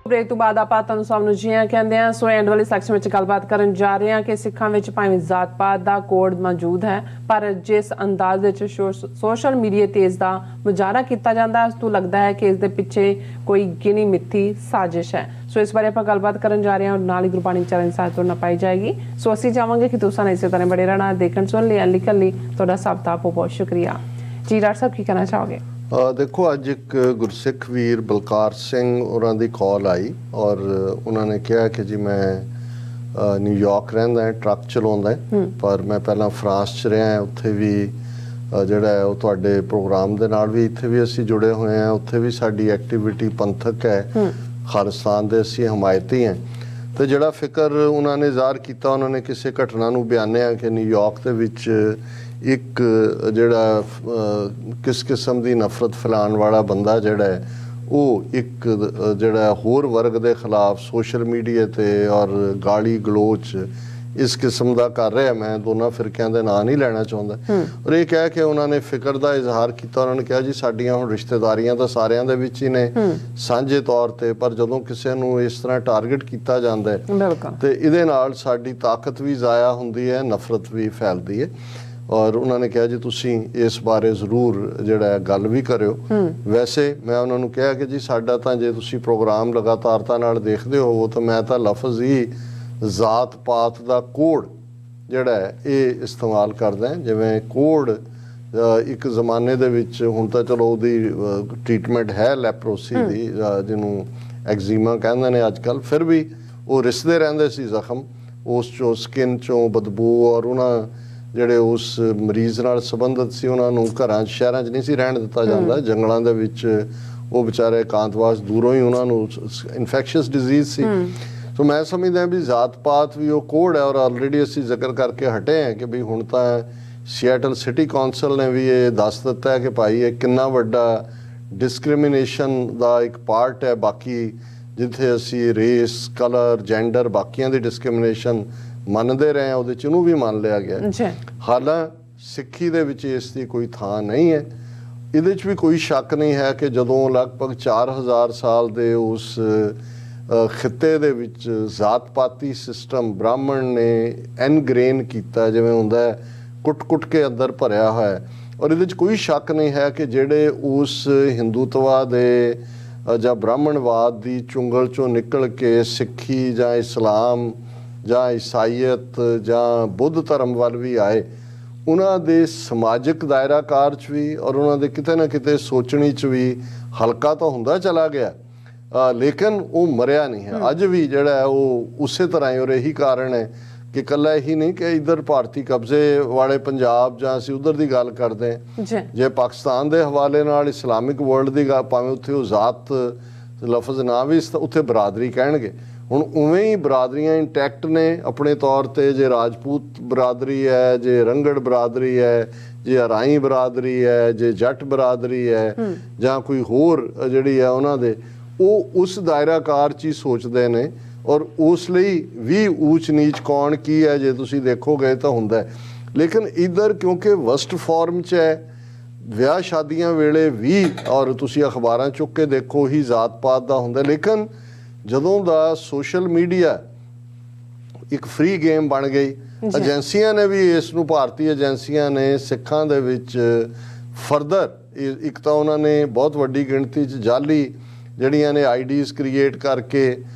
Break तो बाद ਆਪਾਂ ਤੁਹਾਨੂੰ ਸਭ ਨੂੰ ਜੀਆਂ ਕਹਿੰਦੇ ਆ। ਸੋ ਐਂਡ ਵਾਲੇ ਸੈਕਸ਼ਨ ਵਿੱਚ ਗੱਲਬਾਤ ਕਰਨ ਜਾ ਰਹੇ ਹਾਂ ਕਿ ਸਿੱਖਾਂ ਵਿੱਚ ਭਾਵੇਂ ਜ਼ਾਤ ਪਾਤ ਦਾ ਕੋਡ ਮੌਜੂਦ ਹੈ, ਪਰ ਜਿਸ ਅੰਦਾਜ਼ ਵਿੱਚ ਸੋਸ਼ਲ ਮੀਡੀਆ ਤੇ ਇਸ ਦਾ ਮੁਜ਼ਾਹਰਾ ਕੀਤਾ ਜਾਂਦਾ ਉਸ ਤੋਂ ਲੱਗਦਾ ਹੈ ਕਿ ਇਸ ਦੇ ਪਿੱਛੇ ਕੋਈ ਗਿਣੀ ਮਿੱਥੀ ਸਾਜ਼ਿਸ਼ ਹੈ। ਸੋ ਇਸ ਬਾਰੇ ਆਪਾਂ ਗੱਲਬਾਤ ਕਰਨ ਜਾ ਰਹੇ ਹਾਂ ਔਰ ਨਾਲ ਹੀ ਗੁਰਬਾਣੀ ਚੈਨਲ ਸਾਥ ਤੋਂ ਨਾ ਪਾਈ ਜਾਏਗੀ। ਸੋ ਅਸੀਂ ਚਾਹਾਂਗੇ ਕਿ ਤੁਸੀਂ ਇਸੇ ਤਰ੍ਹਾਂ ਬੜੇ ਰਹਿਣਾ, ਦੇਖਣ ਸੁਣ ਲਈ ਲਿਖਣ ਲਈ ਤੁਹਾਡਾ ਸਭ ਦਾ ਬਹੁਤ ਸ਼ੁਕਰੀਆ ਜੀ। ਡਾਕਟਰ ਸਾਹਿਬ ਕੀ ਕਹਿਣਾ ਚਾਹੋਗੇ? देखो अज एक गुरसिख वीर बलकार सिंह उन्हों की कॉल आई और उन्होंने कहा कि जी मैं न्यूयॉर्क रहिंदा है, ट्रक चलाउंदा है, पर मैं पहला फ्रांस च रहा उत्थे भी जिहड़ा है तुहाडे प्रोग्राम दे नाल भी इत्थे भी असीं जुड़े हुए हैं, उत्थे भी साडी एक्टिविटी पंथक है, खालिस्तान दे असीं हमायती हैं। तो जिहड़ा फिक्र उन्होंने ज़ाहिर किया, उन्होंने किसी घटना नूं बयानिया कि न्यूयॉर्क दे विच एक जिहड़ा किस किस्म की नफरत फैलाने वाला बंदा जिहड़ा है वो एक जिहड़ा होर वर्ग के खिलाफ सोशल मीडिया ते और गाली गलोच इस किस्म का कर रहा। मैं दोनों फिरकियां दे नाम नहीं लेना चाहता और ये कह के उन्होंने फिक्र का इजहार किया। उन्होंने कहा जी साडियां हुण रिश्तेदारियां तो सारियां दे विच ही ने सांझे तौर ते, पर जदों किसी नूं इस तरह टारगेट किया जाता है तो इहदे नाल साडी ताकत भी ज़ाया हुंदी है, नफरत भी फैलती है। और उन्होंने कहा जी तुसी इस बारे जरूर जिहड़ा गल भी करियो। वैसे मैं उन्होंने कहा कि जी साडा तां जे तुसी प्रोग्राम लगातारता नाल देखदे होवो तो मैं तां लफ्ज़ ही जात पात दा कोड जिहड़ा है ये इस्तेमाल करदा है। जिवें कोड एक ज़माने दे विच हुण तां चलो उहदी ट्रीटमेंट है लैप्रोसी दी जिन्हों एक्जीमा कहंदे ने अजकल, फिर भी वो रिसदे रहिंदे सी जख्म, उस चों स्किन चों बदबू और उन्हां ਜਿਹੜੇ ਉਸ ਮਰੀਜ਼ ਨਾਲ ਸੰਬੰਧਿਤ ਸੀ ਉਹਨਾਂ ਨੂੰ ਘਰਾਂ 'ਚ ਸ਼ਹਿਰਾਂ 'ਚ ਨਹੀਂ ਸੀ ਰਹਿਣ ਦਿੱਤਾ ਜਾਂਦਾ, ਜੰਗਲਾਂ ਦੇ ਵਿੱਚ ਉਹ ਵਿਚਾਰੇ ਇਕਾਂਤਵਾਸ ਦੂਰੋਂ ਹੀ ਉਹਨਾਂ ਨੂੰ ਇਨਫੈਕਸ਼ੀਅਸ ਡਿਜ਼ੀਜ਼ ਸੀ। ਸੋ ਮੈਂ ਸਮਝਦਾ ਵੀ ਜ਼ਾਤ ਪਾਤ ਵੀ ਉਹ ਕੋਡ ਹੈ ਔਰ ਆਲਰੇਡੀ ਅਸੀਂ ਜ਼ਿਕਰ ਕਰਕੇ ਹਟੇ ਹਾਂ ਕਿ ਵੀ ਹੁਣ ਤਾਂ ਸੀਐਟਲ ਸਿਟੀ ਕੌਂਸਲ ਨੇ ਵੀ ਇਹ ਦੱਸ ਦਿੱਤਾ ਹੈ ਕਿ ਭਾਈ ਇਹ ਕਿੰਨਾ ਵੱਡਾ ਡਿਸਕ੍ਰਿਮੀਨੇਸ਼ਨ ਦਾ ਇੱਕ ਪਾਰਟ ਹੈ। ਬਾਕੀ ਜਿੱਥੇ ਅਸੀਂ ਰੇਸ, ਕਲਰ, ਜੈਂਡਰ ਬਾਕੀਆਂ ਦੀ ਡਿਸਕ੍ਰਿਮੀਨੇਸ਼ਨ ਮੰਨਦੇ ਰਹੇ ਹਾਂ ਉਹਦੇ 'ਚ ਉਹਨੂੰ ਵੀ ਮੰਨ ਲਿਆ ਗਿਆ। ਹਾਲਾਂਕਿ ਸਿੱਖੀ ਦੇ ਵਿੱਚ ਇਸ ਦੀ ਕੋਈ ਥਾਂ ਨਹੀਂ ਹੈ। ਇਹਦੇ 'ਚ ਵੀ ਕੋਈ ਸ਼ੱਕ ਨਹੀਂ ਹੈ ਕਿ ਜਦੋਂ ਲਗਭਗ 4000 ਸਾਲ ਦੇ ਉਸ ਖਿੱਤੇ ਦੇ ਵਿੱਚ ਜ਼ਾਤ ਪਾਤੀ ਸਿਸਟਮ ਬ੍ਰਾਹਮਣ ਨੇ ਐਨਗ੍ਰੇਨ ਕੀਤਾ, ਜਿਵੇਂ ਹੁੰਦਾ ਕੁੱਟ-ਕੁੱਟ ਕੇ ਅੰਦਰ ਭਰਿਆ ਹੋਇਆ, ਔਰ ਇਹਦੇ 'ਚ ਕੋਈ ਸ਼ੱਕ ਨਹੀਂ ਹੈ ਕਿ ਜਿਹੜੇ ਉਸ ਹਿੰਦੂਤਵਾ ਦੇ ਜਾਂ ਬ੍ਰਾਹਮਣਵਾਦ ਦੀ ਚੁੰਗਲ 'ਚੋਂ ਨਿਕਲ ਕੇ ਸਿੱਖੀ ਜਾਂ ਇਸਲਾਮ ਜਾਂ ਈਸਾਈਅਤ ਜਾਂ ਬੁੱਧ ਧਰਮ ਵੱਲ ਵੀ ਆਏ, ਉਹਨਾਂ ਦੇ ਸਮਾਜਿਕ ਦਾਇਰਾਕਾਰ 'ਚ ਵੀ ਔਰ ਉਹਨਾਂ ਦੇ ਕਿਤੇ ਨਾ ਕਿਤੇ ਸੋਚਣੀ 'ਚ ਵੀ ਹਲਕਾ ਤਾਂ ਹੁੰਦਾ ਚਲਾ ਗਿਆ, ਲੇਕਿਨ ਉਹ ਮਰਿਆ ਨਹੀਂ ਹੈ। ਅੱਜ ਵੀ ਜਿਹੜਾ ਹੈ ਉਹ ਉਸੇ ਤਰ੍ਹਾਂ ਹੀ, ਔਰ ਇਹੀ ਕਾਰਨ ਹੈ ਕਿ ਇਕੱਲਾ ਇਹੀ ਨਹੀਂ ਕਿ ਇੱਧਰ ਭਾਰਤੀ ਕਬਜ਼ੇ ਵਾਲੇ ਪੰਜਾਬ ਜਾਂ ਅਸੀਂ ਉੱਧਰ ਦੀ ਗੱਲ ਕਰਦੇ ਹਾਂ, ਜੇ ਪਾਕਿਸਤਾਨ ਦੇ ਹਵਾਲੇ ਨਾਲ ਇਸਲਾਮਿਕ ਵਰਲਡ ਦੀ ਗੱਲ, ਭਾਵੇਂ ਉੱਥੇ ਉਹ ਜ਼ਾਤ ਲਫ਼ਜ਼ ਨਾ ਵੀ ਉੱਥੇ ਬਰਾਦਰੀ ਕਹਿਣਗੇ। ਹੁਣ ਉਵੇਂ ਹੀ ਬਰਾਦਰੀਆਂ ਇੰਟੈਕਟ ਨੇ ਆਪਣੇ ਤੌਰ 'ਤੇ, ਜੇ ਰਾਜਪੂਤ ਬਰਾਦਰੀ ਹੈ, ਜੇ ਰੰਗੜ ਬਰਾਦਰੀ ਹੈ, ਜੇ ਅਰਾਈ ਬਰਾਦਰੀ ਹੈ, ਜੇ ਜੱਟ ਬਰਾਦਰੀ ਹੈ ਜਾਂ ਕੋਈ ਹੋਰ ਜਿਹੜੀ ਹੈ ਉਹਨਾਂ ਦੇ, ਉਹ ਉਸ ਦਾਇਰਾਕਾਰ 'ਚ ਹੀ ਸੋਚਦੇ ਨੇ ਔਰ ਉਸ ਲਈ ਵੀ ਊਚ ਨੀਚ ਕੌਣ ਕੀ ਹੈ ਜੇ ਤੁਸੀਂ ਦੇਖੋਗੇ ਤਾਂ ਹੁੰਦਾ ਹੈ। ਲੇਕਿਨ ਇੱਧਰ ਕਿਉਂਕਿ ਵਸਟ ਫਾਰਮ 'ਚ ਹੈ, ਵਿਆਹ ਸ਼ਾਦੀਆਂ ਵੇਲੇ ਵੀ ਔਰ ਤੁਸੀਂ ਅਖਬਾਰਾਂ ਚੁੱਕ ਕੇ ਦੇਖੋ ਹੀ ਜ਼ਾਤ ਪਾਤ ਦਾ ਹੁੰਦਾ। ਲੇਕਿਨ ਜਦੋਂ ਦਾ ਸੋਸ਼ਲ ਮੀਡੀਆ ਇੱਕ ਫ੍ਰੀ ਗੇਮ ਬਣ ਗਈ, ਏਜੰਸੀਆਂ ਨੇ ਵੀ ਇਸ ਨੂੰ, ਭਾਰਤੀ ਏਜੰਸੀਆਂ ਨੇ ਸਿੱਖਾਂ ਦੇ ਵਿੱਚ ਫਰਦਰ ਇੱਕ ਤਾਂ ਉਹਨਾਂ ਨੇ ਬਹੁਤ ਵੱਡੀ ਗਿਣਤੀ 'ਚ ਜਾਲੀ ਜਿਹੜੀਆਂ ਨੇ ਆਈਡੀਜ਼ ਕ੍ਰੀਏਟ ਕਰਕੇ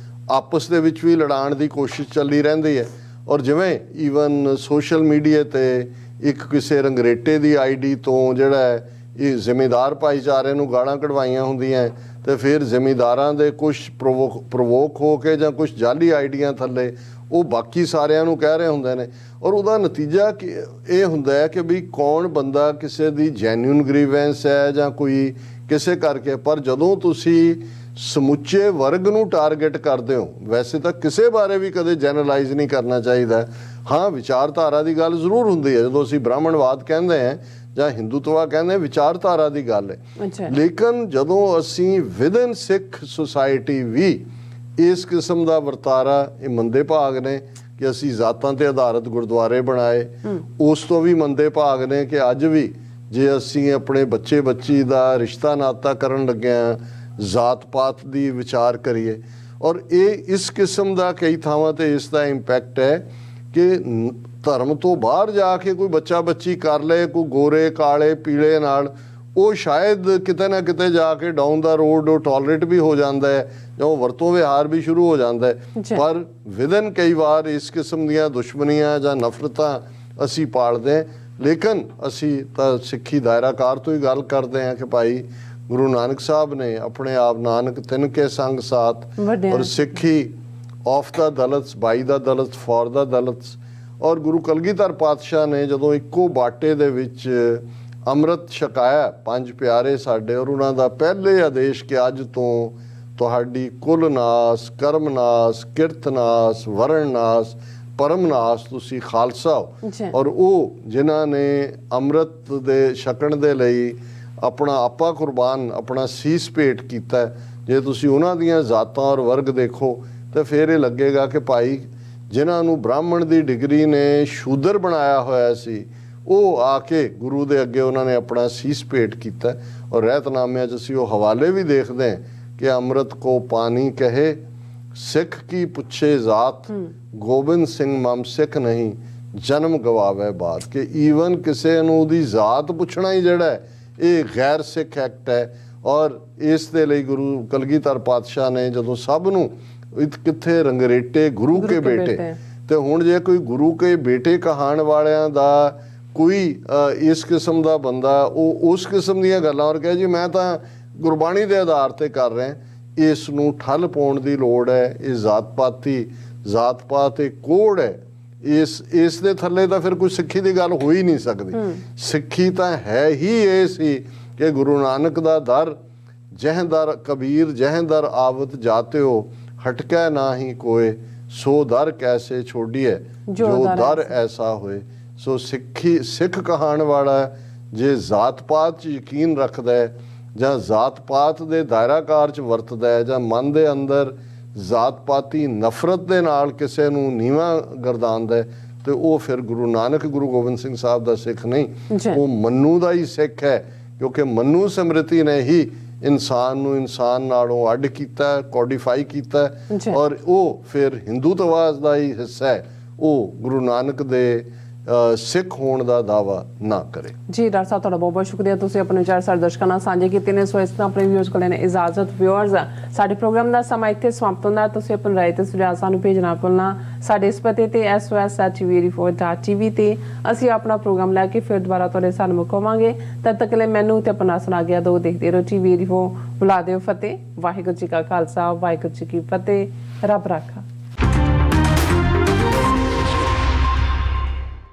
ਆਪਸ ਦੇ ਵਿੱਚ ਵੀ ਲੜਾਉਣ ਦੀ ਕੋਸ਼ਿਸ਼ ਚੱਲੀ ਰਹਿੰਦੀ ਹੈ। ਔਰ ਜਿਵੇਂ ਈਵਨ ਸੋਸ਼ਲ ਮੀਡੀਆ 'ਤੇ ਇੱਕ ਕਿਸੇ ਰੰਗਰੇਟੇ ਦੀ ਆਈਡੀ ਤੋਂ ਜਿਹੜਾ ਹੈ ਇਹ ਜ਼ਿਮੀਂਦਾਰ ਭਾਈਚਾਰੇ ਨੂੰ ਗਾਲਾਂ ਕਢਵਾਈਆਂ ਹੁੰਦੀਆਂ ਤੇ ਫਿਰ ਜ਼ਿਮੀਂਦਾਰਾਂ ਦੇ ਕੁਛ ਪ੍ਰਵੋਕ ਹੋ ਕੇ ਜਾਂ ਕੁਛ ਜਾਲੀ ਆਈਡੀਆਂ ਥੱਲੇ ਉਹ ਬਾਕੀ ਸਾਰਿਆਂ ਨੂੰ ਕਹਿ ਰਹੇ ਹੁੰਦੇ ਨੇ, ਔਰ ਉਹਦਾ ਨਤੀਜਾ ਕਿ ਇਹ ਹੁੰਦਾ ਹੈ ਕਿ ਵੀ ਕੌਣ ਬੰਦਾ ਕਿਸੇ ਦੀ ਜੈਨੂਇਨ ਗ੍ਰੀਵੈਂਸ ਹੈ ਜਾਂ ਕੋਈ ਕਿਸੇ ਕਰਕੇ, ਪਰ ਜਦੋਂ ਤੁਸੀਂ ਸਮੁੱਚੇ ਵਰਗ ਨੂੰ ਟਾਰਗੇਟ ਕਰਦੇ ਹੋ, ਵੈਸੇ ਤਾਂ ਕਿਸੇ ਬਾਰੇ ਵੀ ਕਦੇ ਜਨਰਲਾਈਜ਼ ਨਹੀਂ ਕਰਨਾ ਚਾਹੀਦਾ। ਹਾਂ, ਵਿਚਾਰਧਾਰਾ ਦੀ ਗੱਲ ਜ਼ਰੂਰ ਹੁੰਦੀ ਹੈ, ਜਦੋਂ ਅਸੀਂ ਬ੍ਰਾਹਮਣਵਾਦ ਕਹਿੰਦੇ ਹਾਂ ਜਾਂ ਹਿੰਦੂਤਵਾ ਕਹਿੰਦੇ ਵਿਚਾਰਧਾਰਾ ਦੀ ਗੱਲ ਹੈ। ਲੇਕਿਨ ਜਦੋਂ ਅਸੀਂ ਵਿਦਨ ਸਿੱਖ ਸੁਸਾਇਟੀ ਵੀ ਇਸ ਕਿਸਮ ਦਾ ਵਰਤਾਰਾ, ਇਹ ਮੰਦੇ ਭਾਗ ਨੇ ਕਿ ਅਸੀਂ ਜ਼ਾਤਾਂ ਤੇ ਆਧਾਰਿਤ ਗੁਰਦੁਆਰੇ ਬਣਾਏ, ਉਸ ਤੋਂ ਵੀ ਮੰਦੇ ਭਾਗ ਨੇ ਕਿ ਅੱਜ ਵੀ ਜੇ ਅਸੀਂ ਆਪਣੇ ਬੱਚੇ ਬੱਚੀ ਦਾ ਰਿਸ਼ਤਾ ਨਾਤਾ ਕਰਨ ਲੱਗੇ ਹਾਂ ਜ਼ਾਤ ਪਾਤ ਦੀ ਵਿਚਾਰ ਕਰੀਏ। ਔਰ ਇਹ ਇਸ ਕਿਸਮ ਦਾ ਕਈ ਥਾਵਾਂ ਤੇ ਇਸ ਦਾ ਇੰਪੈਕਟ ਹੈ ਕਿ ਧਰਮ ਤੋਂ ਬਾਹਰ ਜਾ ਕੇ ਕੋਈ ਬੱਚਾ ਬੱਚੀ ਕਰ ਲਏ, ਕੋਈ ਗੋਰੇ ਕਾਲੇ ਪੀਲੇ ਨਾਲ, ਉਹ ਸ਼ਾਇਦ ਕਿਤੇ ਨਾ ਕਿਤੇ ਜਾ ਕੇ ਡਾਊਨ ਦਾ ਰੋਡ ਉਹ ਟੋਲਰੇਟ ਵੀ ਹੋ ਜਾਂਦਾ ਹੈ ਜਾਂ ਉਹ ਵਰਤੋਂ ਵਿਹਾਰ ਵੀ ਸ਼ੁਰੂ ਹੋ ਜਾਂਦਾ ਹੈ। ਪਰ ਵਿਦਨ ਕਈ ਵਾਰ ਇਸ ਕਿਸਮ ਦੀਆਂ ਦੁਸ਼ਮਣੀਆਂ ਜਾਂ ਨਫ਼ਰਤਾਂ ਅਸੀਂ ਪਾਲਦੇ ਹਾਂ। ਲੇਕਿਨ ਅਸੀਂ ਤਾਂ ਸਿੱਖੀ ਦਾਇਰਾਕਾਰ ਤੋਂ ਹੀ ਗੱਲ ਕਰਦੇ ਹਾਂ ਕਿ ਭਾਈ ਗੁਰੂ ਨਾਨਕ ਸਾਹਿਬ ਨੇ ਆਪਣੇ ਆਪ ਨਾਨਕ ਤਿਨਕੇ ਸੰਗ ਸਾਥ, ਔਰ ਸਿੱਖੀ of the ਦਲਿਤਸ, by the ਦਲਿਤਸ, for ਦਾ ਦਲਿਤਸ। ਔਰ ਗੁਰੂ ਕਲਗੀਧਰ ਪਾਤਸ਼ਾਹ ਨੇ ਜਦੋਂ ਇੱਕੋ ਬਾਟੇ ਦੇ ਵਿੱਚ ਅੰਮ੍ਰਿਤ ਛਕਾਇਆ ਪੰਜ ਪਿਆਰੇ ਸਾਡੇ, ਔਰ ਉਹਨਾਂ ਦਾ ਪਹਿਲੇ ਆਦੇਸ਼ ਕਿ ਅੱਜ ਤੋਂ ਤੁਹਾਡੀ ਕੁਲ ਨਾਸ, ਕਰਮ ਨਾਸ, ਕਿਰਤ ਨਾਸ, ਵਰਣ ਨਾਸ, ਪਰਮ ਨਾਸ, ਤੁਸੀਂ ਖਾਲਸਾ ਹੋ। ਔਰ ਉਹ ਜਿਨ੍ਹਾਂ ਨੇ ਅੰਮ੍ਰਿਤ ਦੇ ਛਕਣ ਦੇ ਲਈ ਆਪਣਾ ਆਪਾ ਕੁਰਬਾਨ, ਆਪਣਾ ਸੀਸ ਭੇਟ ਕੀਤਾ, ਜੇ ਤੁਸੀਂ ਉਹਨਾਂ ਦੀਆਂ ਜ਼ਾਤਾਂ ਔਰ ਵਰਗ ਦੇਖੋ ਤਾਂ ਫਿਰ ਇਹ ਲੱਗੇਗਾ ਕਿ ਭਾਈ ਜਿਨ੍ਹਾਂ ਨੂੰ ਬ੍ਰਾਹਮਣ ਦੀ ਡਿਗਰੀ ਨੇ ਸ਼ੂਦਰ ਬਣਾਇਆ ਹੋਇਆ ਸੀ, ਉਹ ਆ ਕੇ ਗੁਰੂ ਦੇ ਅੱਗੇ ਉਹਨਾਂ ਨੇ ਆਪਣਾ ਸੀਸ ਭੇਟ ਕੀਤਾ। ਔਰ ਰਹਿਤਨਾਮਿਆਂ 'ਚ ਅਸੀਂ ਉਹ ਹਵਾਲੇ ਵੀ ਦੇਖਦੇ ਹਾਂ ਕਿ ਅੰਮ੍ਰਿਤ ਕੋ ਪਾਣੀ ਕਹੇ ਸਿੱਖ ਕੀ ਪੁੱਛੇ ਜ਼ਾਤ, ਗੋਬਿੰਦ ਸਿੰਘ ਮਮ ਸਿੱਖ ਨਹੀਂ ਜਨਮ ਗਵਾਵੇ ਬਾਤ। ਕਿ ਈਵਨ ਕਿਸੇ ਨੂੰ ਉਹਦੀ ਜ਼ਾਤ ਪੁੱਛਣਾ ਹੀ ਜਿਹੜਾ ਹੈ ਇਹ ਗੈਰ ਸਿੱਖ ਐਕਟ ਹੈ। ਔਰ ਇਸ ਦੇ ਲਈ ਗੁਰੂ ਕਲਗੀਧਰ ਪਾਤਸ਼ਾਹ ਨੇ ਜਦੋਂ ਸਭ ਨੂੰ ਕਿੱਥੇ ਰੰਗਰੇਟੇ ਗੁਰੂ ਕੇ ਬੇਟੇ, ਤੇ ਹੁਣ ਜੇ ਕੋਈ ਗੁਰੂ ਕੇ ਬੇਟੇ ਕਹਾਣ ਵਾਲਿਆਂ ਦਾ ਕੋਈ ਇਸ ਕਿਸਮ ਦਾ ਬੰਦਾ ਉਹ ਉਸ ਕਿਸਮ ਦੀਆਂ ਗੱਲਾਂ ਔਰ ਕਹੇ ਜੀ ਮੈਂ ਤਾਂ ਗੁਰਬਾਣੀ ਦੇ ਆਧਾਰ ਤੇ ਕਰ ਰਿਹਾ, ਇਸ ਨੂੰ ਠੱਲ ਪਾਉਣ ਦੀ ਲੋੜ ਹੈ। ਇਹ ਜ਼ਾਤ ਪਾਤ ਇਹ ਕੋਡ ਹੈ। ਇਸ ਦੇ ਥੱਲੇ ਤਾਂ ਫਿਰ ਕੋਈ ਸਿੱਖੀ ਦੀ ਗੱਲ ਹੋ ਹੀ ਨਹੀਂ ਸਕਦੀ। ਸਿੱਖੀ ਤਾਂ ਹੈ ਹੀ ਇਹ ਸੀ ਕਿ ਗੁਰੂ ਨਾਨਕ ਦਾ ਦਰ ਜਹ ਦਰ ਕਬੀਰ ਜਹ ਦਰ ਆਵਤ ਜਾਤਿਓ, ਹਟਕੈ ਨਾ ਹੀ ਕੋਏ ਸੋ ਦਰ ਕੈਸੇ ਛੋਡੀਏ ਜੋ ਦਰ ਐਸਾ ਹੋਏ। ਸੋ ਸਿੱਖ ਕਹਾਣ ਵਾਲਾ ਜੇ ਜ਼ਾਤ ਪਾਤ 'ਚ ਯਕੀਨ ਰੱਖਦਾ ਹੈ ਜਾਂ ਜ਼ਾਤ ਪਾਤ ਦੇ ਦਾਇਰਾਕਾਰ 'ਚ ਵਰਤਦਾ ਹੈ ਜਾਂ ਮਨ ਦੇ ਅੰਦਰ ਜ਼ਾਤ ਪਾਤੀ ਨਫ਼ਰਤ ਦੇ ਨਾਲ ਕਿਸੇ ਨੂੰ ਨੀਵਾਂ ਗਰਦਾਨਦਾ ਹੈ, ਤੇ ਉਹ ਫਿਰ ਗੁਰੂ ਨਾਨਕ ਗੁਰੂ ਗੋਬਿੰਦ ਸਿੰਘ ਸਾਹਿਬ ਦਾ ਸਿੱਖ ਨਹੀਂ, ਉਹ ਮੰਨੂ ਦਾ ਹੀ ਸਿੱਖ ਹੈ। ਕਿਉਂਕਿ ਮੰਨੂ ਸਮ੍ਰਿਤੀ ਨੇ ਹੀ ਇਨਸਾਨ ਨੂੰ ਇਨਸਾਨ ਨਾਲੋਂ ਅੱਡ ਕੀਤਾ, ਕੋਡੀਫਾਈ ਕੀਤਾ, ਔਰ ਉਹ ਫਿਰ ਹਿੰਦੂਤਵਾਦ ਦਾ ਹੀ ਹਿੱਸਾ ਹੈ। ਉਹ ਗੁਰੂ ਨਾਨਕ ਦੇ ਸਿੱਖ ਹੋਣ ਦਾ ਦਾਵਾ ਨਾ ਕਰੇ। ਜੀ ਡਾਕਟਰ ਸਾਹਿਬ, ਤੁਹਾਡਾ ਬਹੁਤ ਬਹੁਤ ਸ਼ੁਕਰੀਆ, ਤੁਸੀਂ ਆਪਣੇ ਵਿਚਾਰ ਸਾਡੇ ਦਰਸ਼ਕਾਂ ਨਾਲ ਸਾਂਝੇ ਕੀਤੇ ਨੇ। ਸੋ ਇਸ ਤਰ੍ਹਾਂ ਆਪਣੇ ਵਿਊਅਰਸ ਕੋਲ ਲੈਣੇ ਇਜਾਜ਼ਤ। ਵਿਊਅਰਸ, ਸਾਡੇ ਪ੍ਰੋਗਰਾਮ ਦਾ ਸਮਾਂ ਇੱਥੇ ਸਮਾਪਤ ਹੁੰਦਾ। ਤੁਸੀਂ ਆਪਣੀ ਰਾਏ ਤੇ ਸੁਝਾਅ ਸਾਨੂੰ ਭੇਜਣਾ ਭੁੱਲਣਾ। ਸਾਡੇ ਇਸ ਪਤੇ ਤੇ sos@tv84.tv ਤੇ ਅਸੀਂ ਆਪਣਾ ਪ੍ਰੋਗਰਾਮ ਲੈ ਕੇ ਫਿਰ ਦੁਬਾਰਾ ਤੁਹਾਡੇ ਸਾਹਮਣੇ ਆਵਾਂਗੇ। ਤਦ ਤੱਕ ਲਈ ਮੈਨੂੰ ਤੇ ਆਪਣਾ ਸੁਣਾ ਗਿਆ ਦੋ ਦੇਖਦੇ ਰਹੋ TV84। ਬੁਲਾ ਦਿਓ ਫਤਿਹ। ਵਾਹਿਗੁਰੂ ਜੀ ਕਾ ਖਾਲਸਾ, ਵਾਹਿਗੁਰੂ ਜੀ ਕੀ ਫਤਿਹ। ਰੱਬ ਰਾਖਾ।